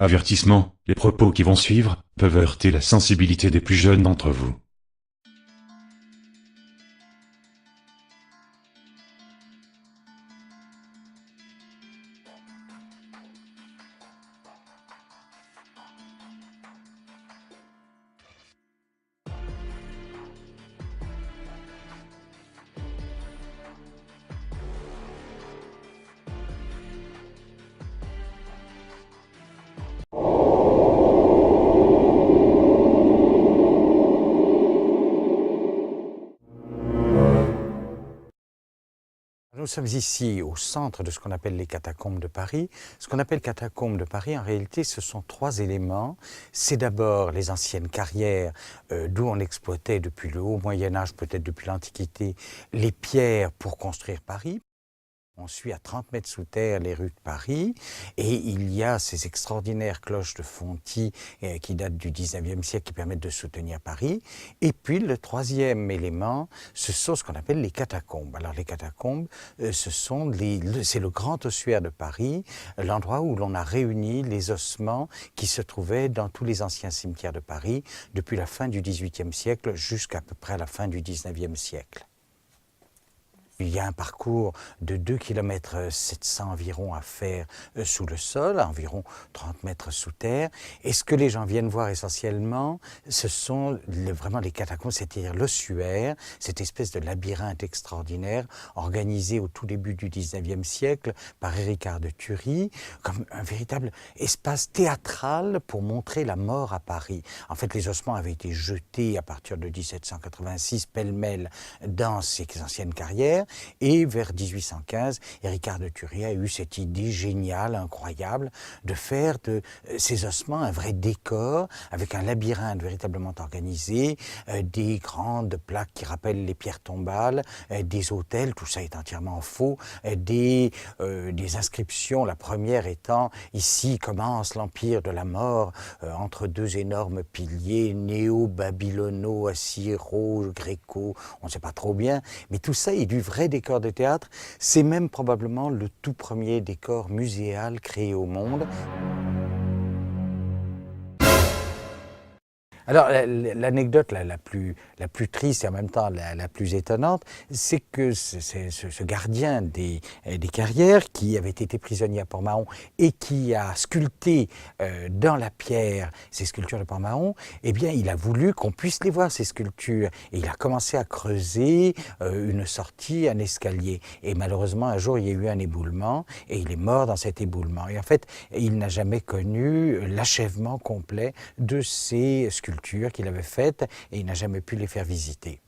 Avertissement, les propos qui vont suivre peuvent heurter la sensibilité des plus jeunes d'entre vous. Nous sommes ici au centre de ce qu'on appelle les catacombes de Paris. Ce qu'on appelle catacombes de Paris, en réalité, ce sont trois éléments. C'est d'abord les anciennes carrières d'où on exploitait depuis le haut Moyen-Âge, peut-être depuis l'Antiquité, les pierres pour construire Paris. On suit à 30 mètres sous terre les rues de Paris et il y a ces extraordinaires cloches de Fonty qui datent du 19e siècle qui permettent de soutenir Paris. Et puis le troisième élément, ce sont ce qu'on appelle les catacombes. Alors les catacombes, c'est le grand ossuaire de Paris, l'endroit où l'on a réuni les ossements qui se trouvaient dans tous les anciens cimetières de Paris depuis la fin du 18e siècle jusqu'à peu près la fin du 19e siècle. Il y a un parcours de 2 km 700 environ à faire sous le sol, environ 30 mètres sous terre. Et ce que les gens viennent voir essentiellement, ce sont vraiment les catacombes, c'est-à-dire l'ossuaire, cette espèce de labyrinthe extraordinaire organisé au tout début du 19e siècle par Éricard de Thury, comme un véritable espace théâtral pour montrer la mort à Paris. En fait, les ossements avaient été jetés à partir de 1786 pêle-mêle dans ces anciennes carrières. Et vers 1815, Éricard de Thury a eu cette idée géniale, incroyable, de faire de ces ossements un vrai décor, avec un labyrinthe véritablement organisé, des grandes plaques qui rappellent les pierres tombales, des autels, tout ça est entièrement faux, des inscriptions, la première étant « Ici commence l'empire de la mort », entre deux énormes piliers, néo-babylono, assyro, gréco, on ne sait pas trop bien, mais tout ça est du vrai décor de théâtre, c'est même probablement le tout premier décor muséal créé au monde. Alors, l'anecdote la plus triste et en même temps la plus étonnante, c'est que ce gardien des carrières, qui avait été prisonnier à Port-Mahon et qui a sculpté dans la pierre ces sculptures de Port-Mahon, eh bien, il a voulu qu'on puisse les voir, ces sculptures. Et il a commencé à creuser une sortie, un escalier. Et malheureusement, un jour, il y a eu un éboulement et il est mort dans cet éboulement. Et en fait, il n'a jamais connu l'achèvement complet de ces sculptures qu'il avait faites et il n'a jamais pu les faire visiter.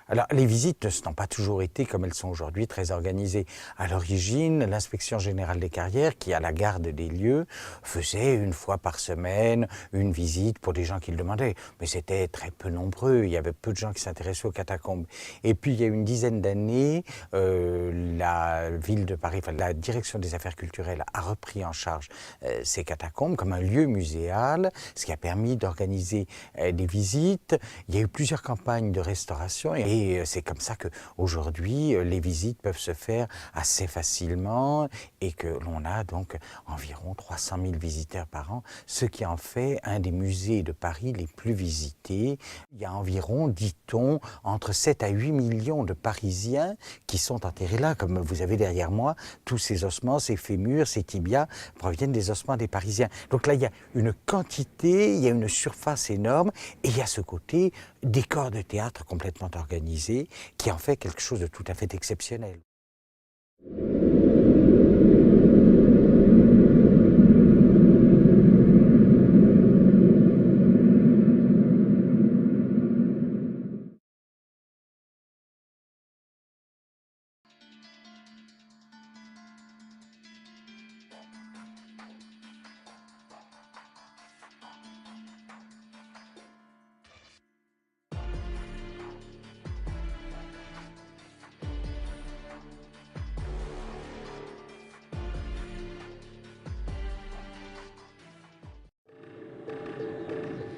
Alors, les visites n'ont pas toujours été, comme elles sont aujourd'hui, très organisées. À l'origine, l'inspection générale des carrières, qui a la garde des lieux, faisait une fois par semaine une visite pour des gens qui le demandaient. Mais c'était très peu nombreux, il y avait peu de gens qui s'intéressaient aux catacombes. Et puis, il y a une dizaine d'années, la ville de Paris, enfin, la direction des affaires culturelles a repris en charge ces catacombes comme un lieu muséal, ce qui a permis d'organiser des visites. Il y a eu plusieurs campagnes de restauration et c'est comme ça qu'aujourd'hui, les visites peuvent se faire assez facilement et que l'on a donc environ 300 000 visiteurs par an, ce qui en fait un des musées de Paris les plus visités. Il y a environ, dit-on, entre 7 à 8 millions de Parisiens qui sont enterrés là. Comme vous avez derrière moi, tous ces ossements, ces fémurs, ces tibias proviennent des ossements des Parisiens. Donc là, il y a une quantité, il y a une surface énorme et il y a ce côté décor de théâtre complètement organisé qui en fait quelque chose de tout à fait exceptionnel.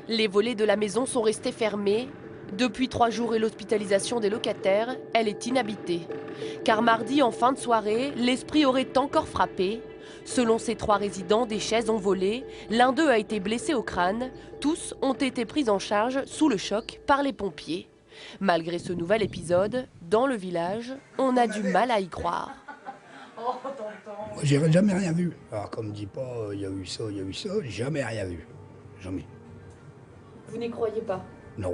Les volets de la maison sont restés fermés Depuis 3 jours et l'hospitalisation des locataires, elle est inhabitée. Car mardi, en fin de soirée, l'esprit aurait encore frappé. Selon ces 3 résidents, des chaises ont volé, l'un d'eux a été blessé au crâne, tous ont été pris en charge sous le choc par les pompiers. Malgré ce nouvel épisode, dans le village, on a du mal à y croire. Moi, j'ai jamais rien vu. Alors, comme dit pas, il y a eu ça, jamais rien vu. Jamais. Vous n'y croyez pas? Non.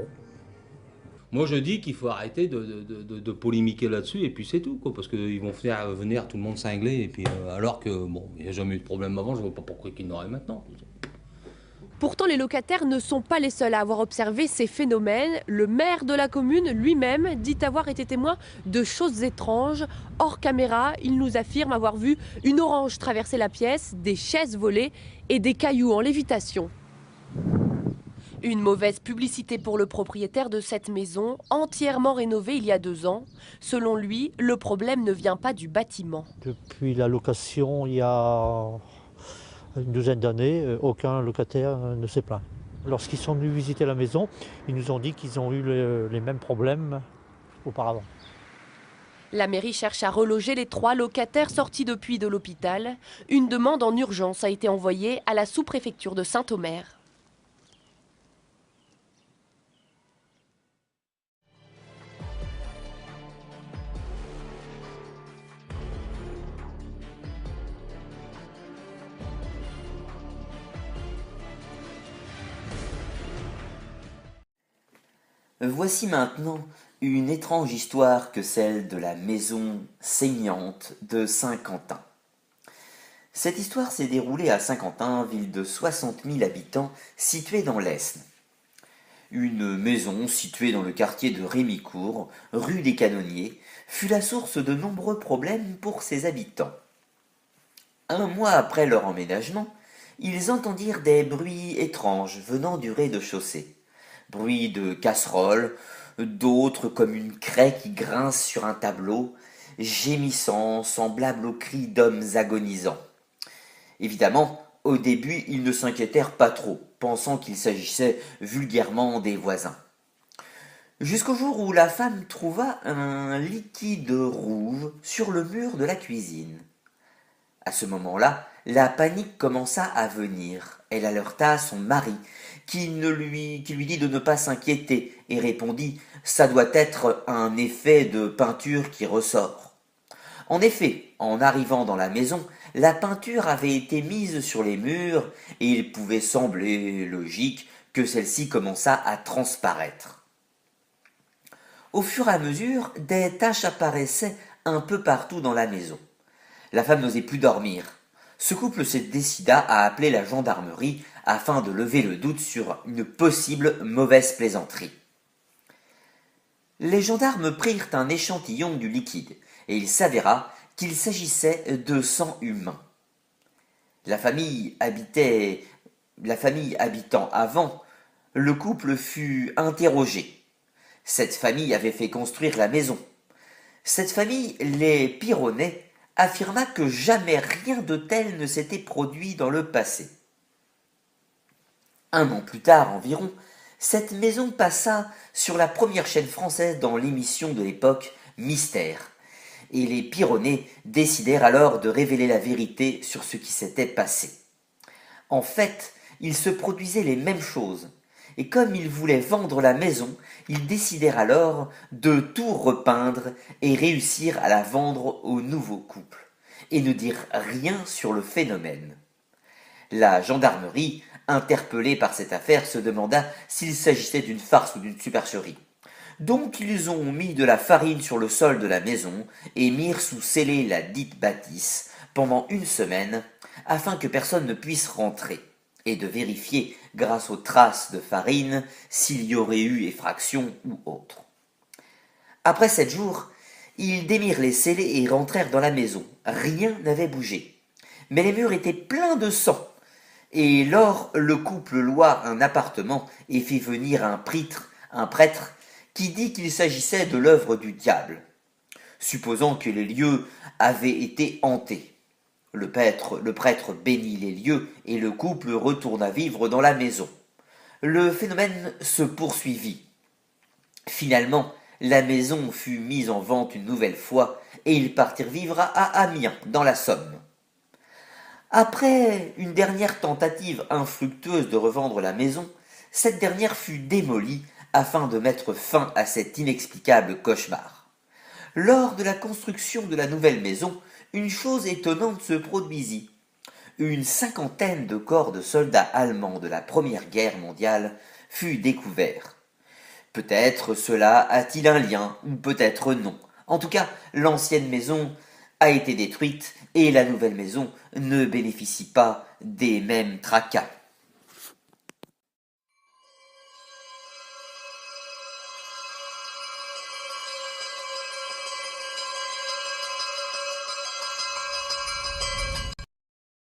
Moi, je dis qu'il faut arrêter de polémiquer là-dessus, et puis c'est tout, quoi, parce qu'ils vont faire venir tout le monde cinglé, et puis alors que, bon, il n'y a jamais eu de problème avant, je ne vois pas pourquoi qu'il n'aurait maintenant. Pourtant, les locataires ne sont pas les seuls à avoir observé ces phénomènes. Le maire de la commune lui-même dit avoir été témoin de choses étranges. Hors caméra, il nous affirme avoir vu une orange traverser la pièce, des chaises volées et des cailloux en lévitation. Une mauvaise publicité pour le propriétaire de cette maison, entièrement rénovée il y a 2 ans. Selon lui, le problème ne vient pas du bâtiment. Depuis la location, il y a une douzaine d'années, aucun locataire ne s'est plaint. Lorsqu'ils sont venus visiter la maison, ils nous ont dit qu'ils ont eu les mêmes problèmes auparavant. La mairie cherche à reloger les 3 locataires sortis depuis de l'hôpital. Une demande en urgence a été envoyée à la sous-préfecture de Saint-Omer. Voici maintenant une étrange histoire que celle de la maison saignante de Saint-Quentin. Cette histoire s'est déroulée à Saint-Quentin, ville de 60 000 habitants située dans l'Aisne. Une maison située dans le quartier de Rémicourt, rue des Canonniers, fut la source de nombreux problèmes pour ses habitants. 1 mois après leur emménagement, ils entendirent des bruits étranges venant du rez-de-chaussée. Bruit de casseroles, d'autres comme une craie qui grince sur un tableau, gémissant, semblable aux cris d'hommes agonisants. Évidemment, au début, ils ne s'inquiétèrent pas trop, pensant qu'il s'agissait vulgairement des voisins. Jusqu'au jour où la femme trouva un liquide rouge sur le mur de la cuisine. À ce moment-là, la panique commença à venir. Elle alerta son mari, qui lui dit de ne pas s'inquiéter, et répondit « Ça doit être un effet de peinture qui ressort ». En effet, en arrivant dans la maison, la peinture avait été mise sur les murs, et il pouvait sembler logique que celle-ci commençât à transparaître. Au fur et à mesure, des taches apparaissaient un peu partout dans la maison. La femme n'osait plus dormir. Ce couple se décida à appeler la gendarmerie afin de lever le doute sur une possible mauvaise plaisanterie. Les gendarmes prirent un échantillon du liquide et il s'avéra qu'il s'agissait de sang humain. La famille habitant avant, le couple fut interrogé. Cette famille avait fait construire la maison. Cette famille, les Pironnet, affirma que jamais rien de tel ne s'était produit dans le passé. 1 an plus tard environ, cette maison passa sur la première chaîne française dans l'émission de l'époque Mystère, et les Pironnet décidèrent alors de révéler la vérité sur ce qui s'était passé. En fait, il se produisait les mêmes choses, et comme ils voulaient vendre la maison, ils décidèrent alors de tout repeindre et réussir à la vendre au nouveau couple, et ne dirent rien sur le phénomène. La gendarmerie, interpellée par cette affaire, se demanda s'il s'agissait d'une farce ou d'une supercherie. Donc ils ont mis de la farine sur le sol de la maison et mirent sous scellé la dite bâtisse pendant 1 semaine, afin que personne ne puisse rentrer, et de vérifier, grâce aux traces de farine, s'il y aurait eu effraction ou autre. Après 7 jours, ils démirent les scellés et rentrèrent dans la maison. Rien n'avait bougé. Mais les murs étaient pleins de sang. Et lors, le couple loua un appartement et fit venir un prêtre qui dit qu'il s'agissait de l'œuvre du diable, supposant que les lieux avaient été hantés. Le prêtre bénit les lieux et le couple retourna vivre dans la maison. Le phénomène se poursuivit. Finalement, la maison fut mise en vente une nouvelle fois et ils partirent vivre à Amiens, dans la Somme. Après une dernière tentative infructueuse de revendre la maison, cette dernière fut démolie afin de mettre fin à cet inexplicable cauchemar. Lors de la construction de la nouvelle maison, une chose étonnante se produisit. Une cinquantaine de corps de soldats allemands de la Première Guerre mondiale fut découvert. Peut-être cela a-t-il un lien, ou peut-être non. En tout cas, l'ancienne maison a été détruite et la nouvelle maison ne bénéficie pas des mêmes tracas.